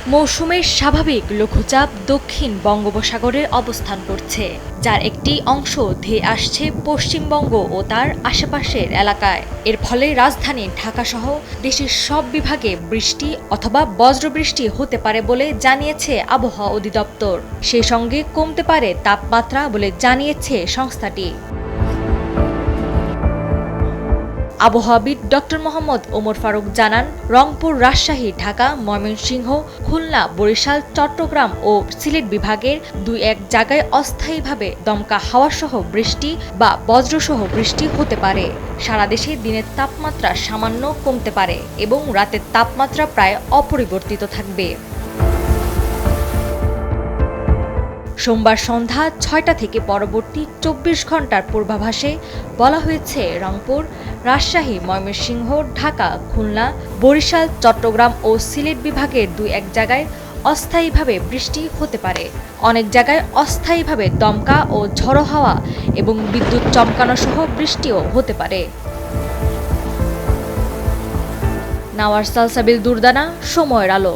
মৌসুমের স্বাভাবিক লঘুচাপ দক্ষিণ বঙ্গোপসাগরে অবস্থান করছে, যার একটি অংশ ধেয়ে আসছে পশ্চিমবঙ্গ ও তার আশেপাশের এলাকায়। এর ফলে রাজধানী ঢাকাসহ দেশের সব বিভাগে বৃষ্টি অথবা বজ্রবৃষ্টি হতে পারে বলে জানিয়েছে আবহাওয়া অধিদপ্তর। সেই সঙ্গে কমতে পারে তাপমাত্রা বলে জানিয়েছে সংস্থাটি। আবহাওয়াবিদ ডক্টর মোহাম্মদ ওমর ফারুক জানান, রংপুর, রাজশাহী, ঢাকা, ময়মনসিংহ, খুলনা, বরিশাল, চট্টগ্রাম ও সিলেট বিভাগের 2-1 জায়গায় অস্থায়ীভাবে দমকা হাওয়াসহ বৃষ্টি বা বজ্রসহ বৃষ্টি হতে পারে। সারা দেশে দিনের তাপমাত্রা সামান্য কমতে পারে এবং রাতের তাপমাত্রা প্রায় অপরিবর্তিত থাকবে। সোমবার সন্ধ্যা 6টা থেকে পরবর্তী 24 ঘন্টার পূর্বাভাসে বলা হয়েছে, রংপুর, রাজশাহী, ময়মনসিংহ, ঢাকা, খুলনা, বরিশাল, চট্টগ্রাম ও সিলেট বিভাগের 2-1 জায়গায় অস্থায়ীভাবে বৃষ্টি হতে পারে। অনেক জায়গায় অস্থায়ীভাবে দমকা ও ঝড়ো হাওয়া এবং বিদ্যুৎ চমকানো সহ বৃষ্টিও হতে পারে। নাওয়ার সালসাবিল দুরদানা, সময়ের আলো।